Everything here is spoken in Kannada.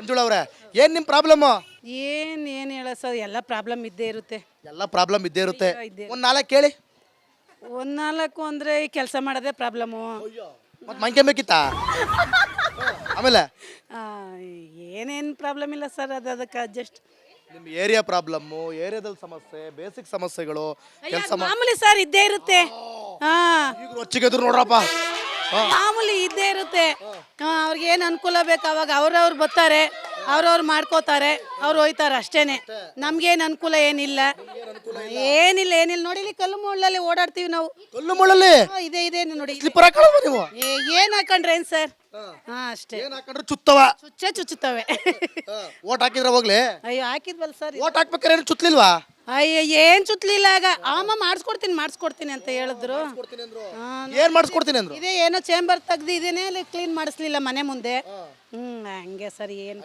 ಮಂಜುಳ ಅವ್ರೆ ಏನ್ ನಿಮ್ ಪ್ರಾಬ್ಲಮ್? ಏನು ಹೇಳ ಸರ್, ಎಲ್ಲ ಪ್ರಾಬ್ಲಮ್ ಇದ್ದೇ ಇರುತ್ತೆ. ಎಲ್ಲ ಪ್ರಾಬ್ಲಮ್ ಇದ್ದೇ ಇರುತ್ತೆ. ಇದ್ದೇ. ಒಂದ್ ನಾಲ್ಕು ಕೇಳಿ. ಒಂದು ನಾಲ್ಕು ಅಂದರೆ ಈ ಕೆಲಸ ಮಾಡೋದೇ ಪ್ರಾಬ್ಲಮ್ಮು. ಮತ್ ಮಂಕೆ ಆಮೇಲೆ ಏನೇನು ಪ್ರಾಬ್ಲಮ್ ಇಲ್ಲ ಸರ್, ಅದಕ್ಕೆ ಅಡ್ಜಸ್ಟ್. ನಿಮ್ ಏರಿಯಾ ಪ್ರಾಬ್ಲಮ್ಮು, ಏರಿಯಾದಲ್ಲಿ ಸಮಸ್ಯೆ, ಬೇಸಿಕ್ ಸಮಸ್ಯೆಗಳು, ಕೆಲಸ ಮಾಮೂಲಿ ಸರ್ ಇದ್ದೇ ಇರುತ್ತೆ. ಈಗ ರೊಚ್ಚಿಗೆದ್ರು ನೋಡ್ರಪ್ಪ. ಮಾಮೂಲಿ ಇದ್ದೇ ಇರುತ್ತೆ. ಅವ್ರಿಗೆ ಏನು ಅನುಕೂಲ ಬೇಕು ಅವಾಗ ಅವ್ರವ್ರು ಬರ್ತಾರೆ, ಅವ್ರವ್ರು ಮಾಡ್ಕೋತಾರೆ, ಅವ್ರು ಹೋಯ್ತಾರೆ ಅಷ್ಟೇನೆ. ನಮ್ಗೇನು ಅನುಕೂಲ ಏನಿಲ್ಲ, ಏನಿಲ್ಲ ನೋಡಿ ಇಲ್ಲಿ ಕಲ್ಲು ಮುಳ್ಳಲ್ಲಿ ಓಡಾಡ್ತೀವಿ ನಾವು. ಕಲ್ಲು ಮುಳ್ಳಲ್ಲಿ ಇದೆ ನೋಡಿ. ಸ್ಲಿಪ್ಪರ್ ಹಾಕೊಳ್ಳೋದು ನೀವು? ಏನ್ ಹಾಕೊಂಡ್ರೆ ಏನ್ ಸರ್? ಅಷ್ಟೇ. ಏನ್ ಹಾಕೊಂಡ್ರೆ ಚುತ್ತವ? ಚುಚ್ಚುತ್ತವೆ. ಓಟ್ ಹಾಕಿದ್ರ ಹೋಗ್ಲಿ? ಅಯ್ಯೋ ಹಾಕಿದ್ವಲ್ಲ ಸರ್. ಓಟ್ ಹಾಕ್ಬೇಕಾರೆ ಏನು ಚುತ್ತಲಿಲ್ವಾ? ಅಯ್ಯೋ ಏನ್ ಚುತ್ಲಿಲ್ಲ. ಆಗ ಮಾಡಿಸ್ಕೊಡ್ತೀನಿ ಅಂತ ಹೇಳಿದ್ರು. ಏನ್ ಮಾಡಿಸ್ಕೊಡ್ತೀನಿ ಅಂದ್ರು? ಇದೇ ಏನೋ ಚೇಂಬರ್ ತೆಗ್ದು ಇದೇನೇ ಕ್ಲೀನ್ ಮಾಡಿಸ್ಲಿಲ್ಲ ಮನೆ ಮುಂದೆ. ಹಂಗೆ ಸರ್ ಏನು